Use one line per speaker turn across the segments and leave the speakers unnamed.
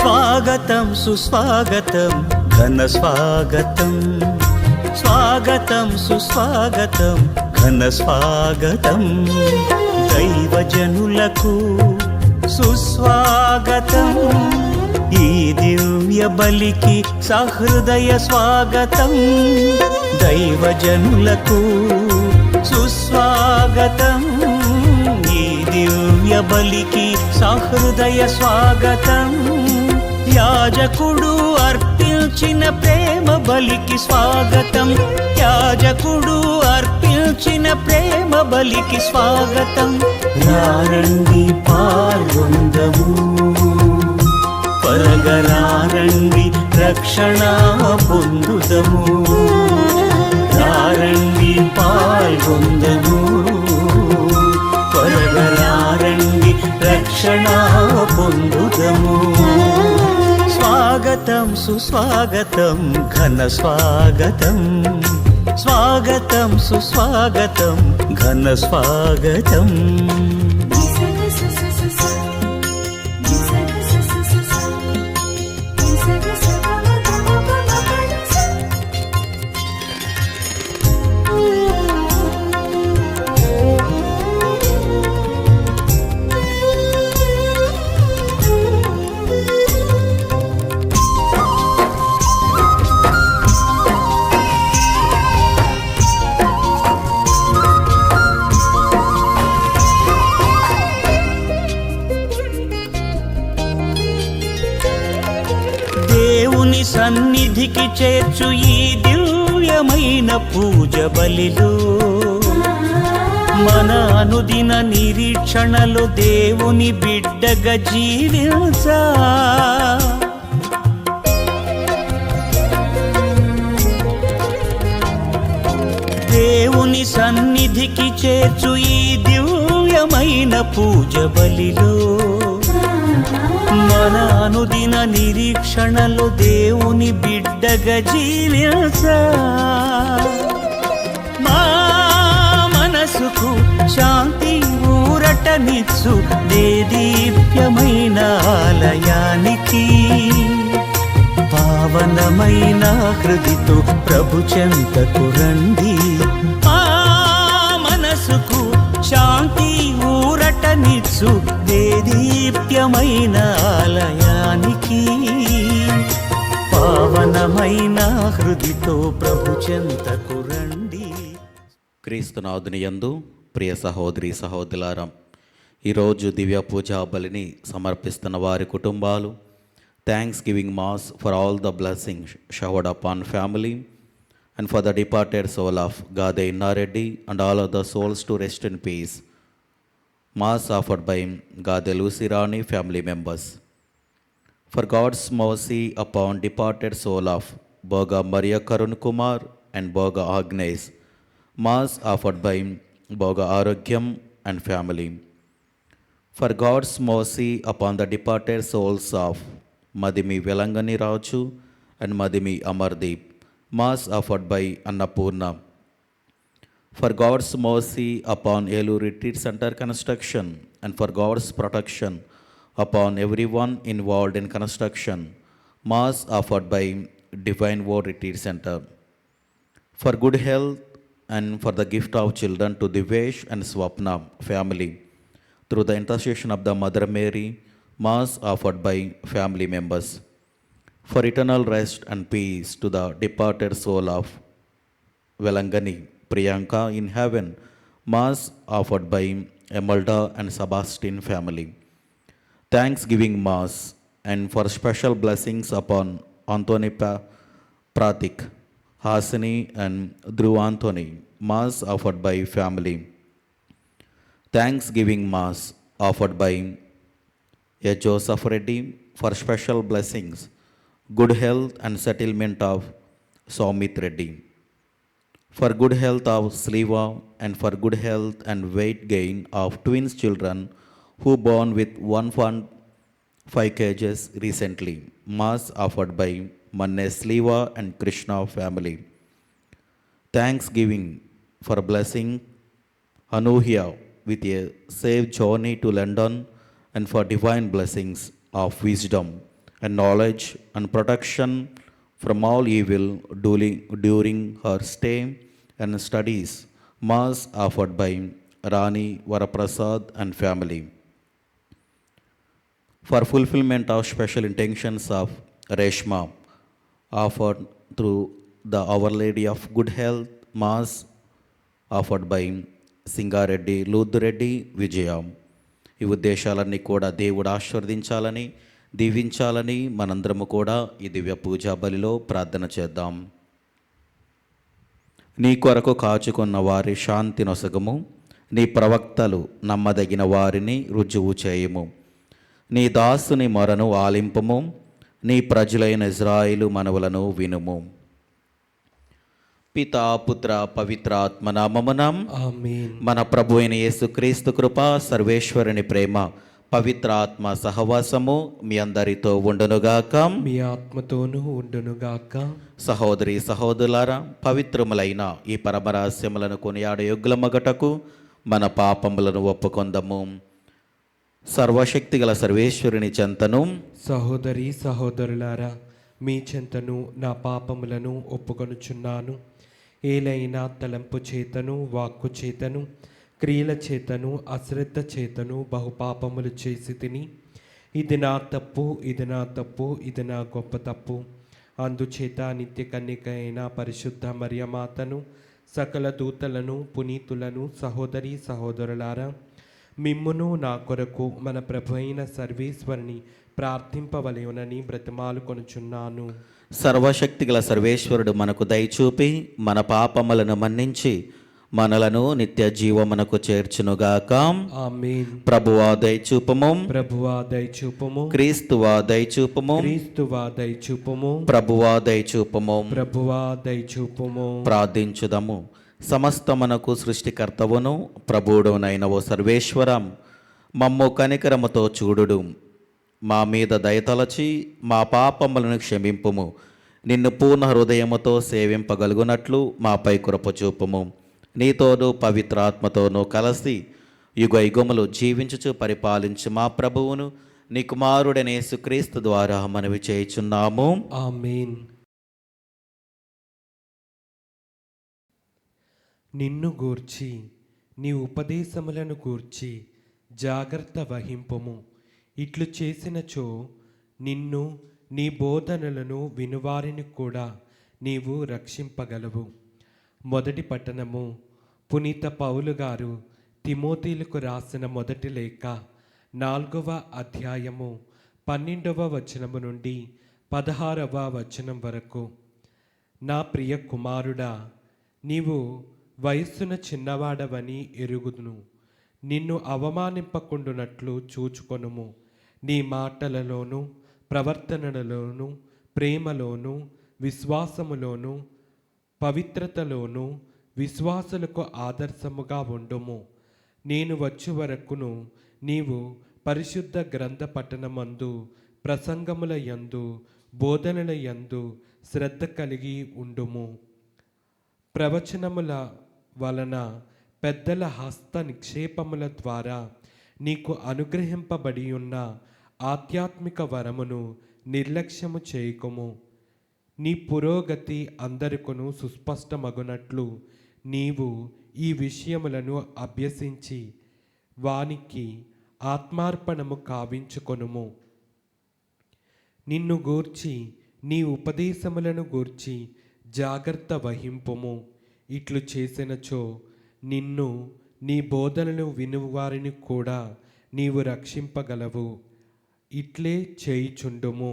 స్వాగతం సుస్వాగతం ఘన స్వాగతం, స్వాగతం సుస్వాగతం ఘన స్వాగతం, దైవజనులకు సుస్వాగతం, ఈ దివ్య బలికి సహృదయ స్వాగతం, దైవజనులకు సుస్వాగతం, ఈ దివ్య బలికి సహృదయ స్వాగతం, యాజకుడు అర్పించిన ప్రేమ బలికి స్వాగతం, యాజకుడు అర్పించిన ప్రేమ బలికి స్వాగతం, రారండి పాల్గొందము, త్వరగరారండి రక్షణ పొందుదము, రారండి పాల్గొందము, త్వరగరారండి రక్షణ పొందుదము. స్వాగతం సుస్వాగతం ఘన స్వాగతం, స్వాగతం సుస్వాగతం ఘన స్వాగతం. సన్నిధికి చేర్చు ఈ దివ్యమైన పూజ బలిలో, మన అనుదిన నిరీక్షణలో దేవుని బిడ్డగా జీవించా, దేవుని సన్నిధికి చేర్చు ఈ దివ్యమైన పూజ బలిలో, మన అనుదిన నిరీక్షణలో దేవుని బిడ్డగా జీవించా, మా మనసుకు శాంతి ఊరటనిచ్చు దేదీప్యమైన ఆలయానికి, పావనమైన హృదితో ప్రభు చెంతకు రండి, మా మనసుకు శాంతి ఊరటనిచ్చు దేదీప్యమైన ఆలయానికి, పావనమైన హృదితో ప్రభు చెంతకు రండి.
క్రీస్తునాథుని యందు ప్రియ సహోదరి సహోదరులారా, ఈరోజు దివ్య పూజా బలిని సమర్పిస్తున్న వారి కుటుంబాలు, thanks giving mass for all the blessings showered upon family and for the departed soul of Gade Innareddy and all of the souls to rest in peace. Mass offered by Gade Lucy Rani family members. For God's mercy upon departed soul of Boga Maria Karun Kumar and Boga Agnes. Mass offered by Boga Arogyam and family. For God's mercy upon the departed souls of Madimi Velangani Raju and Madimi Amardeep. Mass offered by Annapurna. For God's mercy upon Elu Retreat Center construction and for God's protection upon everyone involved in construction. Mass offered by Divine Word Retreat Center. For good health and for the gift of children to Divesh and Swapna family. Through the intercession of the Mother Mary, Mass offered by family members. For eternal rest and peace to the departed soul of Velangani Priyanka in heaven, Mass offered by Emelda and Sebastian family. Thanksgiving Mass and for special blessings upon Anthony Pratik, Hasini and Dhruv Anthony. Mass offered by family. Thanksgiving Mass offered by A. Joseph Reddy for special blessings, good health and settlement of Soumit Reddy. For good health of Sliva and for good health and weight gain of twins children who born with 1.5 kgs recently. Mass offered by Manne Sliva and Krishna family. Thanksgiving for blessing Anuhya with a safe journey to London and for divine blessings of wisdom and knowledge and protection from all evil during her stay and studies. Mass offered by Rani Varaprasad and family. For fulfillment of special intentions of Reshma, offered through the Our Lady of Good Health. Mass offered by Singareddy Luddureddy Vijaya. ఈ ఉద్దేశాలన్నీ కూడా దేవుడు ఆశీర్వదించాలని దీవించాలని మనందరము కూడా ఈ దివ్య పూజా బలిలో ప్రార్థన చేద్దాం. నీ కొరకు కాచుకున్న వారి శాంతి నొసగము, నీ ప్రవక్తలు నమ్మదగిన వారిని రుజువు చేయుము. నీ దాసుని మొరను ఆలింపుము, నీ ప్రజలైన ఇజ్రాయిలు మనవులను వినుము. పితా పుత్ర పవిత్రాత్మ నామమున
ఆమేన్.
మన ప్రభు అయిన యేసుక్రీస్తు కృప, సర్వేశ్వరుని ప్రేమ, పవిత్రాత్మ సహవాసము మీ అందరితో ఉండునుగాక.
మీ ఆత్మతోనూ ఉండునుగాక.
సహోదరి సహోదరులారా, పవిత్రములైన ఈ పరమరహస్యములను కొనియాడే యుగ్లమగటకు మన పాపములను ఒప్పుకొందము. సర్వశక్తిగల సర్వేశ్వరుని చెంతను,
సహోదరి సహోదరులారా, మీ చెంతను నా పాపములను ఒప్పుకొనుచున్నాను. ఏలైనా తలంపు చేతను, వాక్కు చేతను, క్రియల చేతను, అశ్రద్ధ చేతను బహుపాపములు చేసి తిని, ఇది నా తప్పు, ఇది నా తప్పు, ఇది నా గొప్ప తప్పు. అందుచేత నిత్య కన్యక అయిన పరిశుద్ధ మరియమాతను, సకల దూతలను, పునీతులను, సహోదరి సహోదరులారా, మిమ్మును నా కొరకు మన ప్రభు అయిన సర్వేశ్వరుని ప్రార్థింపవలెనని బ్రతిమాలు కొనుచున్నాను.
సర్వశక్తిగల సర్వేశ్వరుడు మనకు దయచూపి మన పాపములను మన్నించి మనలను నిత్య జీవమునకు చేర్చునుగాక.
ఆమేన్.
ప్రభువా దయచూపము,
ప్రభువా దయచూపము,
క్రీస్తువా దయచూపము,
క్రీస్తువా దయచూపము,
ప్రభువా దయచూపము.
ప్రభువా దయచూపము.
ప్రార్థించుదము. సమస్తమునకు సృష్టికర్తవును ప్రభువుడునైన ఓ సర్వేశ్వరం, మమ్ము కనికరముతో చూడుడు. మా మీద దయతలచి మా పాపములను క్షమింపుము. నిన్ను పూర్ణ హృదయముతో సేవింపగలుగునట్లు మాపై కృప చూపుము. నీతోనూ పవిత్రాత్మతోనూ కలిసి యుగ యుగములు జీవించుచు పరిపాలించు మా ప్రభువును నీ కుమారుడైన యేసుక్రీస్తు ద్వారా మనవి చేయుచున్నాము.
ఆమేన్. నిన్ను గూర్చి, నీ ఉపదేశములను గూర్చి జాగ్రత్త వహింపుము. ఇట్లు చేసినచో నిన్ను, నీ బోధనలను వినువారిని కూడా నీవు రక్షింపగలవు. మొదటి పట్టణము. పునీత పౌలు గారు తిమోతీలకు రాసిన మొదటి లేఖ 4వ అధ్యాయము 12వ వచనము నుండి 16వ వచనం వరకు. నా ప్రియ కుమారుడా, నీవు వయస్సున చిన్నవాడవని ఎరుగుదును. నిన్ను అవమానింపకుండునట్లు చూచుకొనుము. నీ మాటలలోనూ ప్రవర్తనలలోనూ ప్రేమలోనూ విశ్వాసములోనూ పవిత్రతలోనూ విశ్వాసులకు ఆదర్శముగా ఉండుము. నేను వచ్చే వరకును నీవు పరిశుద్ధ గ్రంథ పఠనమందు, ప్రసంగముల యందు, బోధనల యందు శ్రద్ధ కలిగి ఉండుము. ప్రవచనముల వలన పెద్దల హస్త నిక్షేపముల ద్వారా నీకు అనుగ్రహింపబడి ఉన్న ఆధ్యాత్మిక వరమును నిర్లక్ష్యము చేయకుము. నీ పురోగతి అందరికును సుస్పష్టమగునట్లు నీవు ఈ విషయములను అభ్యసించి వానికి ఆత్మార్పణము కావించుకొనుము. నిన్ను గూర్చి, నీ ఉపదేశములను గూర్చి జాగ్రత్త వహింపుము. ఇట్లు చేసినచో నిన్ను, నీ బోధనలు వినువారిని కూడా నీవు రక్షింపగలవు. ఇట్లే చేయుచుండుము.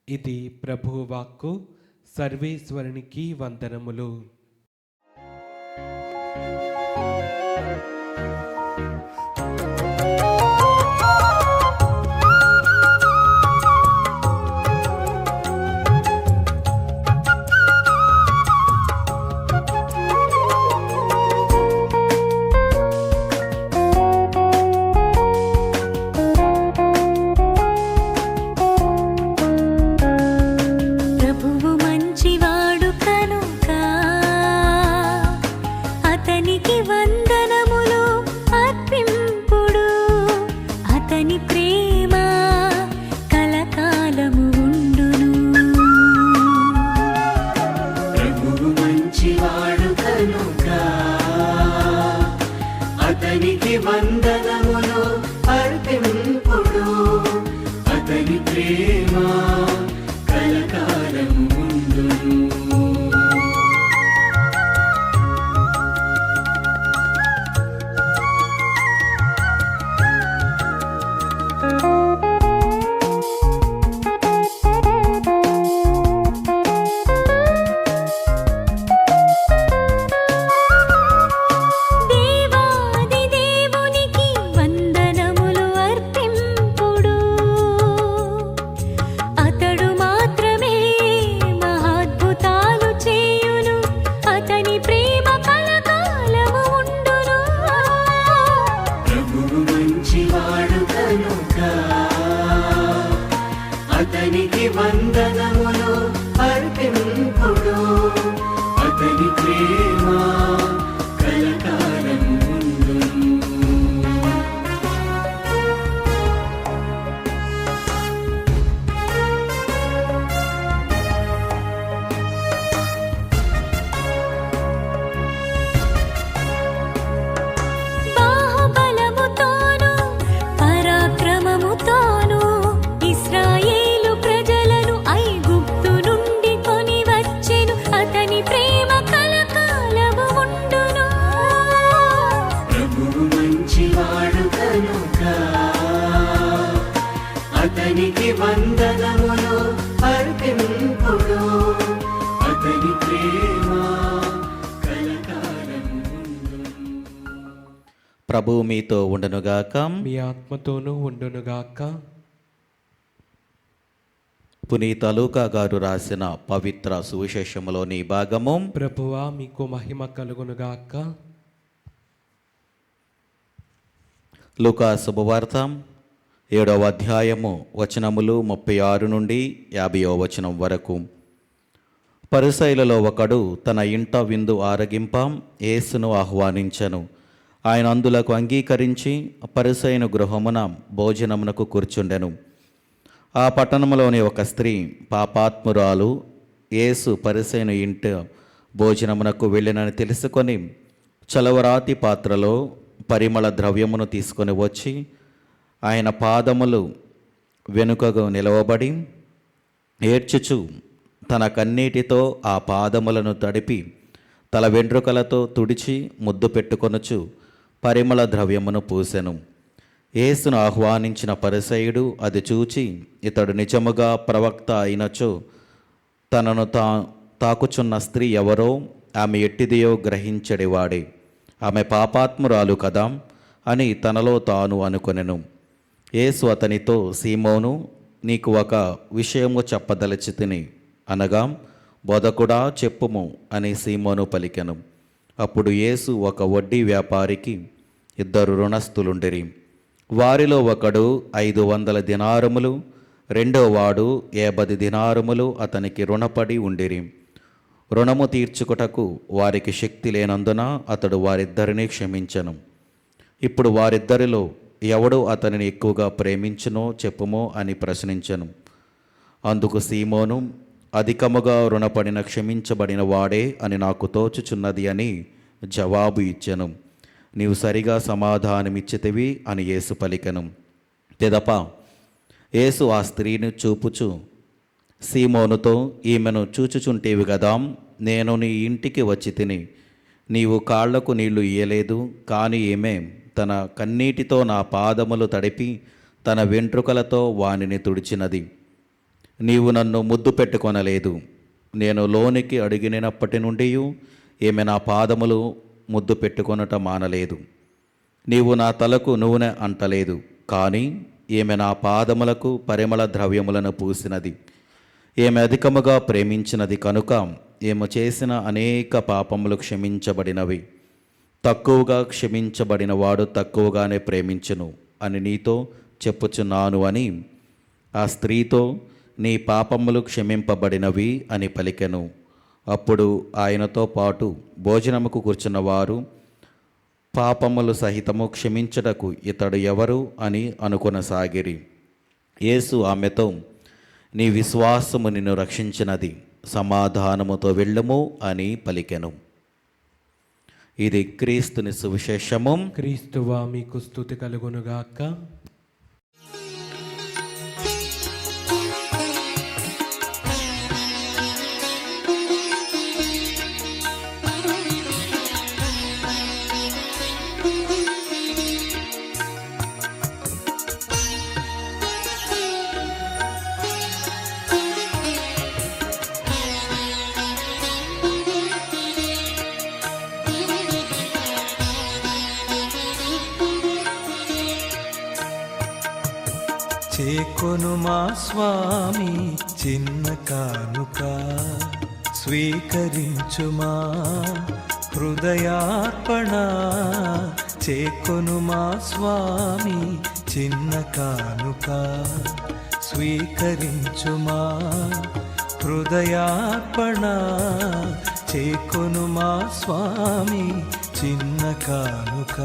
ఇది ప్రభువు వాక్కు. సర్వేశ్వరునికి వందనములు.
ప్రభువు మంచివాడు కనుక అతనికి వందనములు అర్పింపుడు. అతని ప్రేమ కలకాలము ఉండును.
ప్రభువు మంచివాడు కనుక అతనికి వందనములు అర్పింపుడు. అతని ప్రేమ కలకాలము ఉండును.
దేవాది దేవునికి వందనములు అర్పింపుడు. అతడు మాత్రమే మహాద్భుతాలు చేయును. అతని ప్రేమ కలకాలము ఉండును.
ప్రభువు మంచివాడు కనుక అతనికి వందనములు అర్పింపుడు. అతని ప్రేమ కలకాలము ఉండును.
బాహుబలముతోను పరాక్రమముతోను ఇశ్రాయేలు ప్రజలను ఐగుప్తు నుండి కొని వచ్చెను. అతని ప్రేమ కలకాలము ఉండును.
ప్రభువు మంచివాడు కనుక అతనికి వందనములు అర్పింపుడు. అతని ప్రేమ కలకాలము ఉండును.
ప్రభువు మీతో ఉండనుగాక.
మీ ఆత్మతోనూ ఉండునుగాక.
పునీత లూకా గారు రాసిన పవిత్ర సువిశేషములోని భాగము.
ప్రభువా మీకు మహిమ కలుగునుగాక.
లూకా శుభవార్త 7వ అధ్యాయము వచనములు 36 నుండి 50వ వచనం వరకు. పరిసయ్యులలో ఒకడు తన ఇంట విందు ఆరగింప యేసును ఆహ్వానించెను. ఆయన అందులకు అంగీకరించి పరిసయ్యుని గృహమున భోజనమునకు కూర్చుండెను. ఆ పట్టణంలోని ఒక స్త్రీ పాపాత్మురాలు యేసు పరిసయ్యుని ఇంట భోజనమునకు వెళ్ళినని తెలుసుకొని చలవరాతి పాత్రలో పరిమళ ద్రవ్యమును తీసుకొని వచ్చి ఆయన పాదములు వెనుకగా నిలవబడి ఏడ్చుచు తన కన్నీటితో ఆ పాదములను తడిపి తల వెంట్రుకలతో తుడిచి ముద్దు పెట్టుకొనుచు పరిమళ ద్రవ్యమును పూసెను. యేసును ఆహ్వానించిన పరిసయ్యుడు అది చూచి ఇతడు నిజముగా ప్రవక్త అయినచో తనను తాకుచున్న స్త్రీ ఎవరో ఆమె ఎట్టిదియో గ్రహించడివాడే. ఆమె పాపాత్మురాలు కదా అని తనలో తాను అనుకొనెను. యేసు అతనితో, సీమోను, నీకు ఒక విషయము చెప్పదలచితిని అనగా, బోధకుడా చెప్పుము అని సీమోను పలికెను. అప్పుడు యేసు ఒక వడ్డీ వ్యాపారికి 2 రుణస్థులుండిరి. వారిలో ఒకడు 500 దినారములు, రెండోవాడు 50 దినారములు అతనికి రుణపడి ఉండిరి. రుణము తీర్చుకుటకు వారికి శక్తి లేనందున అతడు వారిద్దరినీ క్షమించెను. ఇప్పుడు వారిద్దరిలో ఎవడు అతనిని ఎక్కువగా ప్రేమించునో చెప్పుమో అని ప్రశ్నించెను. అందుకు సీమోను, అధికముగా రుణపడిన క్షమించబడిన వాడే అని నాకు తోచుచున్నది అని జవాబు ఇచ్చెను. నీవు సరిగా సమాధానమిచ్చితివి అని యేసు పలికెను. తెదప యేసు ఆ స్త్రీని చూపుచు సీమోనుతో, ఈమెను చూచుచుంటేవి గదా, నేను నీ ఇంటికి వచ్చి తిని నీవు కాళ్లకు నీళ్లు ఇయ్యలేదు, కానీ ఈమె తన కన్నీటితో నా పాదములు తడిపి తన వెంట్రుకలతో వానిని తుడిచినది. నీవు నన్ను ముద్దు పెట్టుకొనలేదు. నేను లోనికి అడిగినప్పటి నుండి ఈమె నా పాదములు ముద్దు పెట్టుకొనుట మానలేదు. నీవు నా తలకు నూనె అంటలేదు, కానీ ఈమె నా పాదములకు పరిమళ ద్రవ్యములను పూసినది. ఈమె అధికముగా ప్రేమించినది కనుక ఈమె చేసిన అనేక పాపములు క్షమించబడినవి. తక్కువగా క్షమించబడిన వాడు తక్కువగానే ప్రేమించును అని నీతో చెప్పుచున్నాను అని ఆ స్త్రీతో, నీ పాపములు క్షమింపబడినవి అని పలికెను. అప్పుడు ఆయనతో పాటు భోజనముకు కూర్చున్నవారు పాపములు సహితము క్షమించుటకు ఇతడు ఎవరు అని అనుకొనసాగిరి. యేసు ఆమెతో, నీ విశ్వాసము నిన్ను రక్షించినది, సమాధానముతో వెళ్ళుము అని పలికెను. ఇది క్రీస్తుని సువిశేషము.
క్రీస్తువా మీకు స్తుతి కలుగునుగాక.
చేకొను మా స్వామి చిన్న కానుక, స్వీకరించుమా హృదయార్పణ. చేకొను మా స్వామి చిన్న కానుక, స్వీకరించుమా హృదయార్పణ. చేకొను మా స్వామి చిన్న కానుక.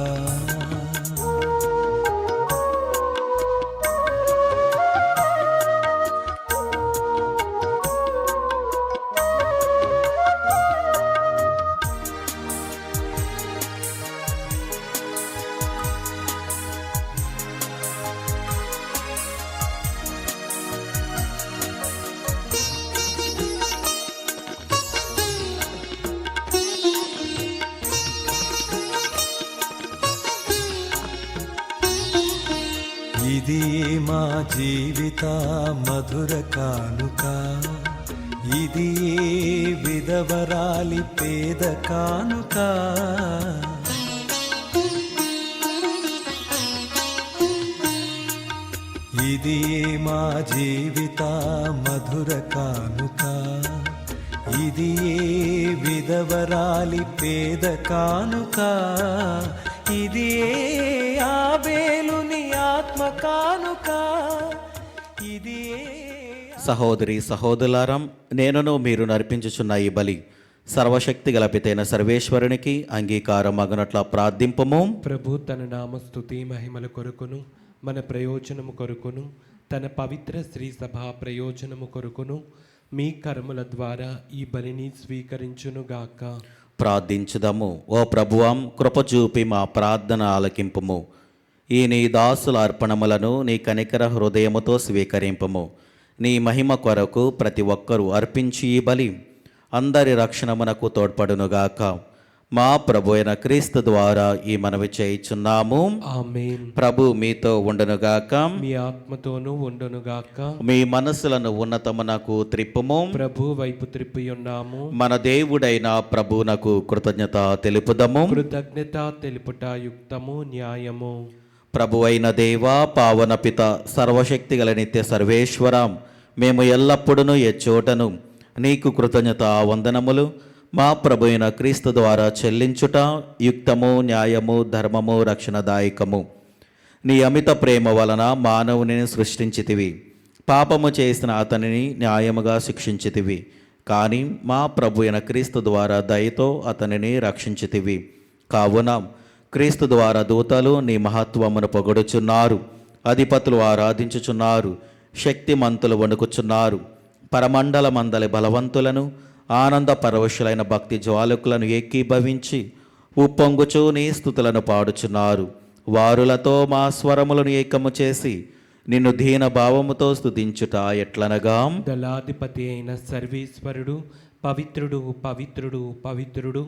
ఇది మా జీవిత మధుర కానుక, ఇది విధవరాలి పేద కానుక. ఇది మా జీవిత మధుర కానుక, ఇది విధవరాలి పేద కానుక. ఇది ఆబేలుని ఆత్మ కానుక. ఇది
సహోదరి సహోదరులారం, నేనును మీరు నర్పించుచున్న ఈ బలి సర్వశక్తి గలపితైన సర్వేశ్వరునికి అంగీకారం అగునట్ల ప్రార్థింపము.
ప్రభు తన నామస్తుతి మహిమల కొరకును మన ప్రయోజనము కొరకును తన పవిత్ర శ్రీ సభా ప్రయోజనము కొరకును మీ కర్మల ద్వారా ఈ బలిని స్వీకరించునుగాక.
ప్రార్థించుదము. ఓ ప్రభువాం, కృప చూపి మా ప్రార్థన ఆలకింపుము. ఈ నీ దాసుల అర్పణములను నీ కనికర హృదయముతో స్వీకరింపము. నీ మహిమ కొరకు ప్రతి ఒక్కరూ అర్పించి ఈ బలి అందరి రక్షణమునకు తోడ్పడునుగాక. మా ప్రభు అయిన క్రీస్తు ద్వారా ఈ మనవి చేయుచున్నాము.
ఆమేన్.
ప్రభు మీతో ఉండునుగాక.
మీ ఆత్మతోనూ ఉండునుగాక.
మీ మనసులను ఉన్నతమునకు త్రిప్పుము.
ప్రభు వైపు త్రిప్పి ఉన్నాము.
మన దేవుడైన ప్రభువునకు కృతజ్ఞత తెలుపుదము.
కృతజ్ఞత తెలుపుట యుక్తము న్యాయము.
ప్రభు అయిన దేవా, పావన పిత, సర్వశక్తి గల నిత్య సర్వేశ్వరం, మేము ఎల్లప్పుడూ ఎచ్చోటను నీకు కృతజ్ఞత వందనములు మా ప్రభు అయిన క్రీస్తు ద్వారా చెల్లించుట యుక్తము, న్యాయము, ధర్మము, రక్షణదాయకము. నీ అమిత ప్రేమ వలన మానవుని సృష్టించితివి, పాపము చేసిన అతనిని న్యాయముగా శిక్షించితివి. కానీ మా ప్రభు అయిన క్రీస్తు ద్వారా దయతో అతనిని రక్షించితివి. కావున క్రీస్తు ద్వారా దూతలు నీ మహత్వమును పొగడుచున్నారు, అధిపతులు ఆరాధించుచున్నారు, శక్తిమంతులు వణుకుచున్నారు. పరమండల మందలి బలవంతులను, ఆనంద పరవశులైన భక్తి జ్వాలకులను ఏకీభవించి ఉప్పొంగుచూ నీ స్తుతులను పాడుచున్నారు. వారులతో మా స్వరములను ఏకము చేసి నిన్ను దీన భావముతో స్తుతించుట ఎట్లనగా,
దళాధిపతి అయిన సర్వేశ్వరుడు పవిత్రుడు పవిత్రుడు పవిత్రుడు,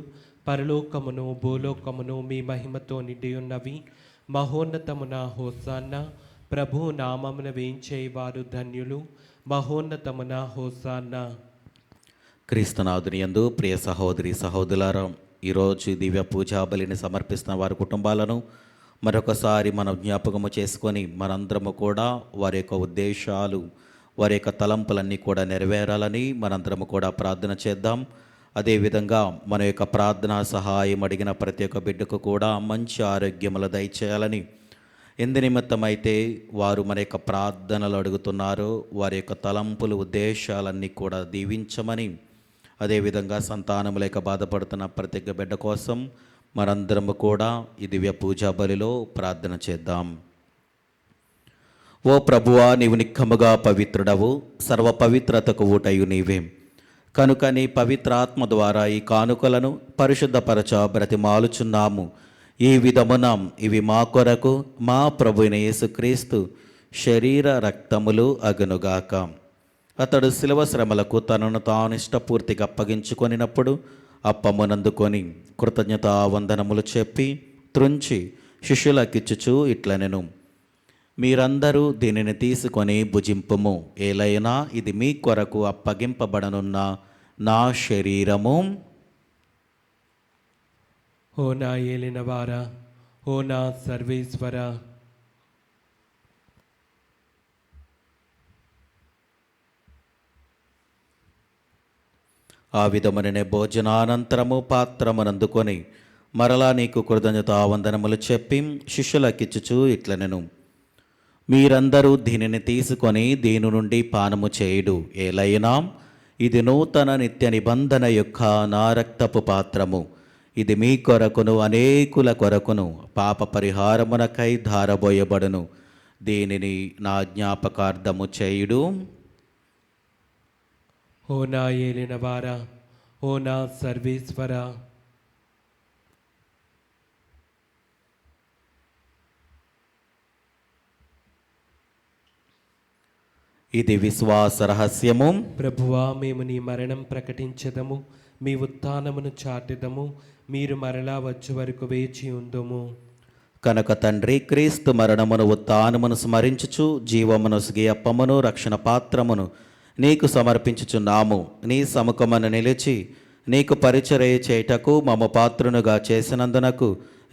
పరలోకమును భూలోకమును మీ మహిమతో నిండి ఉన్నవి. మహోన్నతమున హోసాన్న, ప్రభు నామమున వేయించేవారు ధన్యులు. మహోన్నతమున హోసాన్నా.
క్రీస్తునాథుని యందు ప్రియ సహోదరి సహోదరులారా, ఈరోజు దివ్య పూజా బలిని సమర్పిస్తున్న వారి కుటుంబాలను మరొకసారి మనం జ్ఞాపకము చేసుకొని మనందరము కూడా వారి యొక్క ఉద్దేశాలు, వారి యొక్క తలంపులన్నీ కూడా నెరవేరాలని మనందరము కూడా ప్రార్థన చేద్దాం. అదేవిధంగా మన యొక్క ప్రార్థనా సహాయం అడిగిన ప్రతి ఒక్క బిడ్డకు కూడా మంచి ఆరోగ్యములు దయచేయాలని, ఎందు నిమిత్తమైతే వారు మన యొక్క ప్రార్థనలు అడుగుతున్నారో వారి యొక్క తలంపులు, ఉద్దేశాలన్నీ కూడా దీవించమని, అదేవిధంగా సంతానం లేక బాధపడుతున్న ప్రతి ఒక్క బిడ్డ కోసం మనందరము కూడా ఈ దివ్య పూజా బలిలో ప్రార్థన చేద్దాం. ఓ ప్రభువా, నీవు నిక్కముగా పవిత్రుడవు, సర్వ పవిత్రతకు ఊటయు నీవే. కనుక నీ పవిత్రాత్మ ద్వారా ఈ కానుకలను పరిశుద్ధపరచ బ్రతిమాలుచున్నాము. ఈ విధమున ఇవి మా కొరకు మా ప్రభువైన యేసుక్రీస్తు శరీర రక్తములు అగునుగాక. అతడు శిలువ శ్రమలకు తనను తాను ఇష్టపూర్తిగా అప్పగించుకొనినప్పుడు అప్పమునందుకొని కృతజ్ఞతా వందనములు చెప్పి త్రుంచి శిష్యులకిచ్చుచు ఇట్లనెను, మీరందరూ దీనిని తీసుకొని భుజింపుము. ఏలైనా ఇది మీ కొరకు అప్పగింపబడనున్న నా శరీరము.
ఓ నా ఏలినవారా, ఓ నా సర్వేశ్వర,
ఆ విధముననే భోజనానంతరము పాత్రమునందుకొని మరలా నీకు కృతజ్ఞతా వందనములు చెప్పి శిష్యులకిచ్చుచు ఇట్లనెను, మీరందరూ దీనిని తీసుకొని దీని నుండి పానము చేయుడు. ఏలైనా ఇది నూతన నిత్య నిబంధన యొక్క నా రక్తపు పాత్రము. ఇది మీ కొరకును అనేకుల కొరకును పాప పరిహారమునకై ధారబోయబడును. దీనిని నా జ్ఞాపకార్థము చేయుడు.
ఓ నా ఏలినవారా, ఓ నా సర్వేశ్వర,
ఇది విశ్వాస రహస్యము.
ప్రభువా, మేము నీ మరణం ప్రకటించదము, మీ ఉత్థానమును చాటెదము. మీరు మరలా వచ్చే వరకు వేచి ఉందుము.
కనుక తండ్రి, క్రీస్తు మరణమును ఉత్థానమును స్మరించుచు జీవమును అప్పమును రక్షణ పాత్రమును నీకు సమర్పించుచున్నాము. నీ సముఖమును నిలిచి నీకు పరిచర్య చేయుటకు మమ్మ పాత్రునుగా చేసినందునకు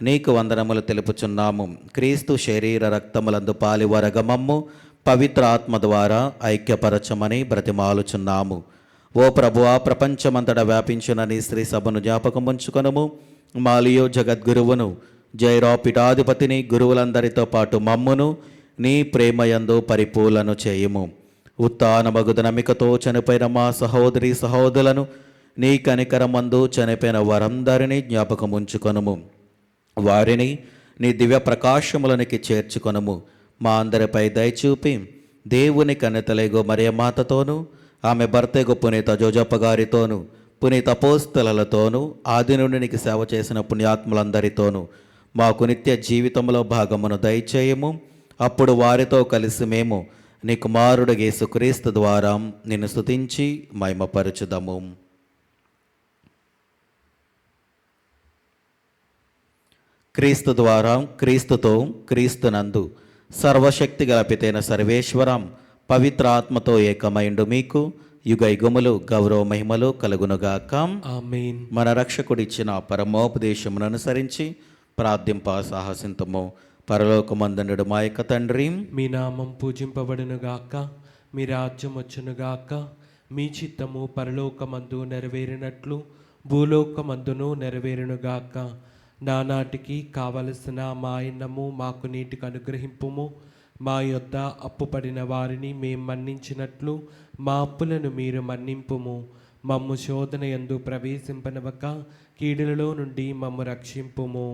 నీకు వందనములు తెలుపుచున్నాము. క్రీస్తు శరీర రక్తములందు పాలివరగమమ్ము పవిత్ర ఆత్మ ద్వారా ఐక్యపరచమని బ్రతిమాలుచున్నాము. ఓ ప్రభువా, ప్రపంచమంతటా వ్యాపించిన నీ స్త్రీ సభను జ్ఞాపకముంచుకొనుము. మాలియో జగద్గురువును, జైరా పీఠాధిపతిని, గురువులందరితో పాటు మమ్మును నీ ప్రేమయందు పరిపూలను చేయుము. ఉత్థానమగు నమ్మికతో చనిపోయిన మా సహోదరి సహోదరులను నీ కనికరమందు చనిపోయిన వారందరినీ జ్ఞాపకముంచుకొనుము. వారిని నీ దివ్య ప్రకాశములనికి చేర్చుకొనుము. మా అందరిపై దయచూపి దేవుని కన్నెతలేగో మరియమాతతోనూ ఆమె భర్తెగు పునీత జోజప్ప గారితోనూ పునీత అపోస్తలతోనూ ఆది నుండి నీకు సేవ చేసిన పుణ్యాత్ములందరితోనూ మాకు నిత్య జీవితంలో భాగమును దయచేయము. అప్పుడు వారితో కలిసి మేము నీ కుమారుడు యేసుక్రీస్తు ద్వారా నిన్ను స్తుతించి మహిమపరచుదము. క్రీస్తు ద్వారా, క్రీస్తుతో, క్రీస్తునందు సర్వశక్తి గల పితైన సర్వేశ్వరం పవిత్ర ఆత్మతో ఏకమైండు మీకు యుగ యుగములు గౌరవ మహిమలు కలుగునుగాక.
ఆమేన్.
మన రక్షకుడిచ్చిన పరమోపదేశమును అనుసరించి ప్రార్థింప సాహసింతము. పరలోకమందుండు మా యొక్క తండ్రి,
మీ నామం పూజింపబడునుగాక, మీ రాజ్యం వచ్చునుగాక, మీ చిత్తము పరలోకమందు నెరవేరినట్లు భూలోకమందును నెరవేరునుగాక. నానాటికి కావలసిన మా అన్నము మాకు నీటికి అనుగ్రహింపుము. మా యొద్ద అప్పుపడిన వారిని మేము మన్నించినట్లు మా అప్పులను మీరు మన్నింపుము. మమ్ము శోధన యందు ప్రవేశింపనవక కీడులలో నుండి మమ్ము రక్షింపుము.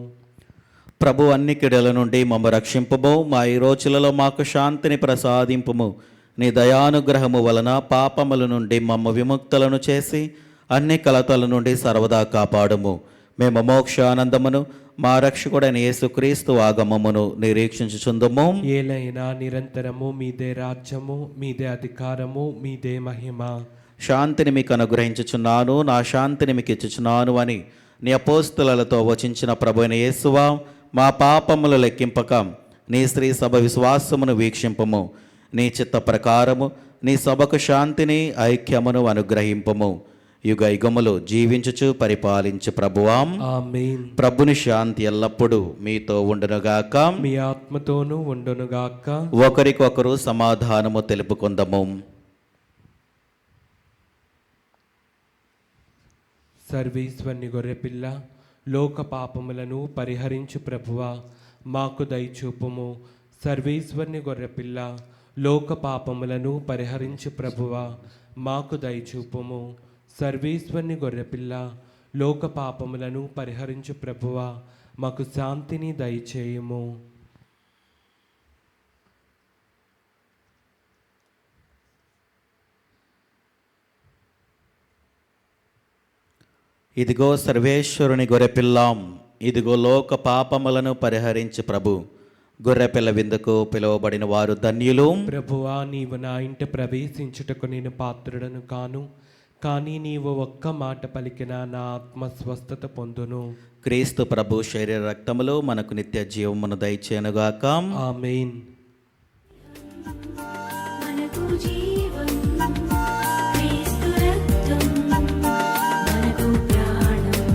ప్రభు అన్ని కిడల నుండి మమ్మ రక్షింపుము. మా ఈ రోజులలో మాకు శాంతిని ప్రసాదింపుము. నీ దయానుగ్రహము వలన పాపముల నుండి మమ్మ విముక్తులను చేసి అన్ని కలతల నుండి సర్వదా కాపాడుము. మేము మోక్షానందమును మా రక్షకుడైన యేసుక్రీస్తు ఆగమమును నిరీక్షించుచుందుము.
ఏలైనా నిరంతరము మీదే రాజ్యము, మీదే అధికారము, మీదే మహిమ.
శాంతిని మీకు అనుగ్రహించుచున్నాను, నా శాంతిని మీకు ఇచ్చుచున్నాను అని నీ అపోస్తలతో వచించిన ప్రభువైన యేసువా, మా పాపములు లెక్కింపక నీ స్త్రీ సభ విశ్వాసమును వీక్షింపము. నీ చిత్త ప్రకారము నీ సభకు శాంతిని ఐక్యమును అనుగ్రహింపము. యుగ యుగములు జీవించుచు పరిపాలించు ప్రభువాం.
ఆమేన్.
ప్రభుని శాంతి ఎల్లప్పుడూ మీతో ఉండునుగాక.
మీ ఆత్మతోనూ ఉండునుగాక.
ఒకరికొకరు సమాధానము తెలుపుకుందము.
సర్వేశ్వరుని గొర్రెపిల్ల, లోక పాపములను పరిహరించు ప్రభువా, మాకు దయచూపుము. సర్వేశ్వరుని గొర్రెపిల్ల, లోక పాపములను పరిహరించు ప్రభువా, మాకు దయచూపుము. సర్వేశ్వరుని గొర్రెపిల్ల, లోక పాపములను పరిహరించు ప్రభువా, మాకు శాంతిని దయచేయుము.
ఇదిగో సర్వేశ్వరుని గొర్రెపిల్లాం, ఇదిగో లోక పాపములను పరిహరించు ప్రభు. గొర్రెపిల్ల విందుకు పిలువబడిన వారు ధన్యులు.
ప్రభువా, నీవు నా ఇంట ప్రవేశించుటకు నేను పాత్రుడను కాను, కానీ నీవు ఒక్క మాట పలికిన నా ఆత్మ స్వస్థత పొందును.
క్రీస్తు ప్రభు శరీర రక్తములు మనకు నిత్య జీవమును దయచేయనుగాక.
ఆమేన్.
మనకు జీవం క్రీస్తు రక్తం, మనకు ప్రాణం.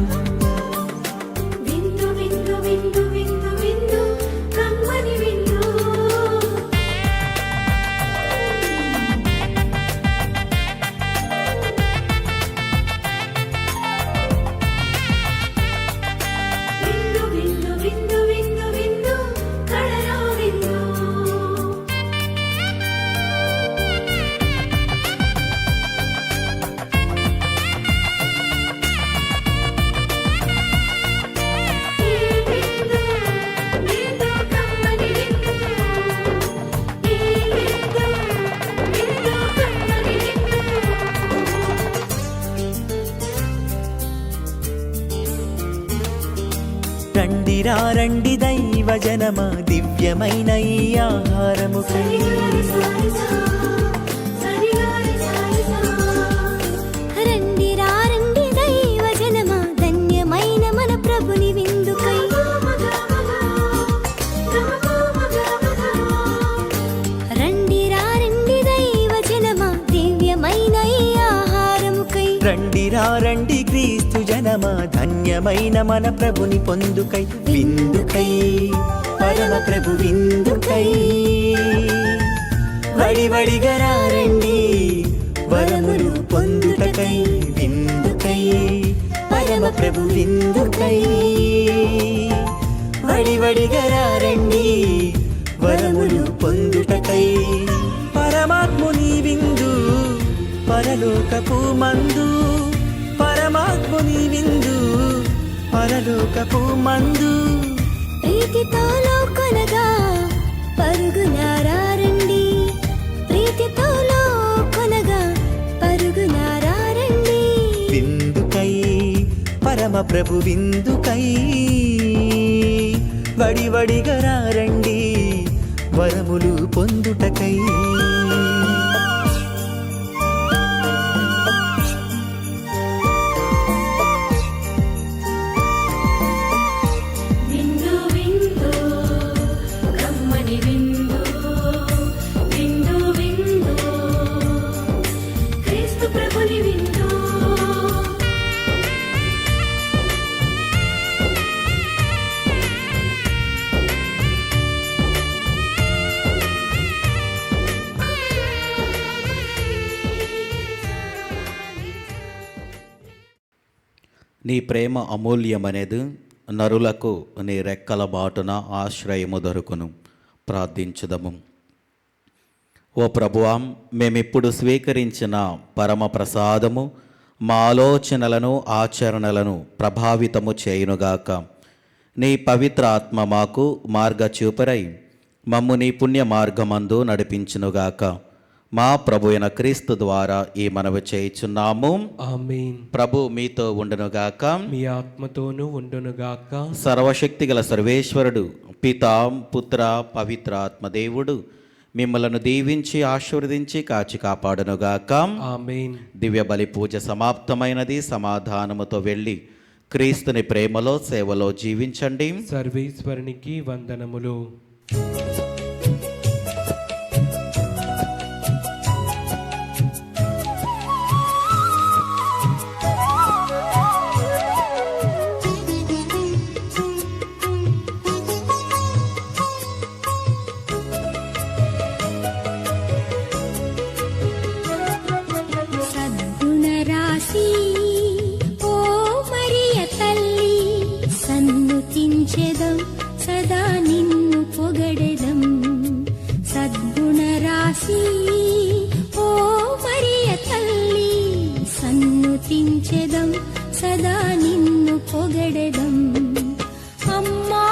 విందు విందు విందు విందు విందు కమ్మని విందు. విందు విందు విందు విందు విందు కడలో విందు.
రండిరా రండి దైవ జనమా, దివ్యమైన ఈ ఆహారముకై.
రండి రండి దైవ జనమా, ధన్యమైన మన ప్రభుని విందుకై. రండి రండి దైవ జనమా, దివ్యమైన ఈ ఆహారముకై.
రండిరా రండి క్రీస్తు జనమా, ధన్యమైన మన ప్రభుని పొందుకై. విందుకై పరమ ప్రభు విందుకై. వడివడిగా రండి వరములు పొందుటకై. విందుకై పరమ ప్రభు విందుకై. వడివడిగా రండి వరములు పొందుటకై. పరమాత్ముని విందు పరలోకపు మందు. పరమాత్ముని విందు పరలోకపు మందు.
ప్రీతితో కొనగా పరుగునారండి. ప్రీతితో కొనగా పరుగునారండి.
విందుకై పరమ ప్రభు విందుకై. వడివడిగా రండి వరములు పొందుటకై.
విందు విందు కమ్మని విందు. విందు విందు క్రీస్తు ప్రభుని విందు.
నీ ప్రేమ అమూల్యమనేది, నరులకు నీ రెక్కల బాటున ఆశ్రయము దొరుకును. ప్రార్థించుదము. ఓ ప్రభువాం, మేమిప్పుడు స్వీకరించిన పరమ ప్రసాదము మా ఆలోచనలను ఆచరణలను ప్రభావితము చేయునుగాక. నీ పవిత్ర ఆత్మ మాకు మార్గచూపరై మమ్ము నీ పుణ్య మార్గమందు నడిపించునుగాక. మా ప్రభు అయిన క్రీస్తు ద్వారా ఈ మనవి చేయుచున్నాము.
ఆమేన్.
ప్రభు మీతో ఉండునుగాక.
మీ ఆత్మతోనూ ఉండునుగాక.
సర్వశక్తిగల సర్వేశ్వరుడు పితా పుత్ర పవిత్ర ఆత్మదేవుడు మిమ్మలను దీవించి ఆశీర్వదించి కాచి కాపాడునుగాక.
ఆమేన్.
దివ్య బలి పూజ సమాప్తమైనది. సమాధానముతో వెళ్ళి క్రీస్తుని ప్రేమలో సేవలో జీవించండి.
సర్వేశ్వరునికి వందనములు.
సద్గుణ రాశి ఓ మరియ తల్లి, సన్నుతించెదం సదా నిన్ను పొగడెదం. సద్గుణ రాశి ఓ మరియ తల్లి, సన్నుతించెదం సదా నిన్ను పొగడెదం. అమ్మా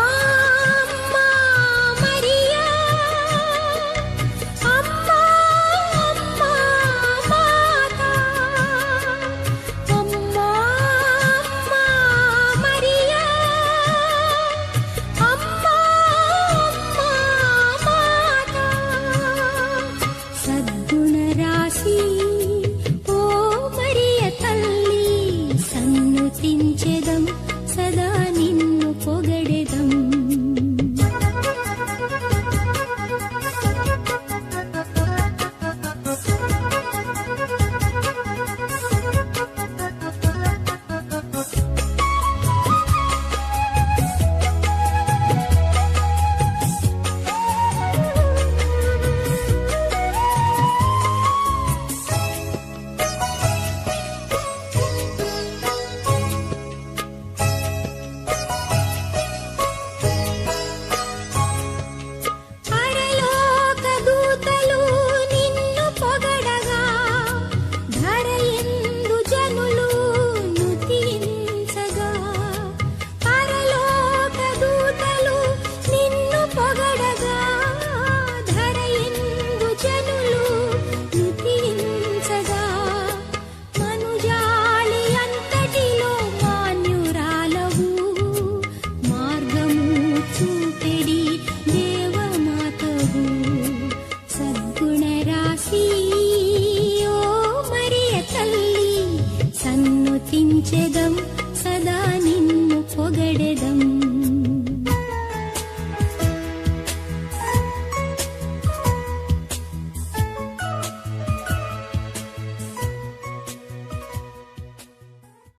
అమ్మా మరియా, అమ్మా అమ్మా మాతా, అమ్మా అమ్మా మరియా, అమ్మా అమ్మా మాతా. సద్గుణ రాశి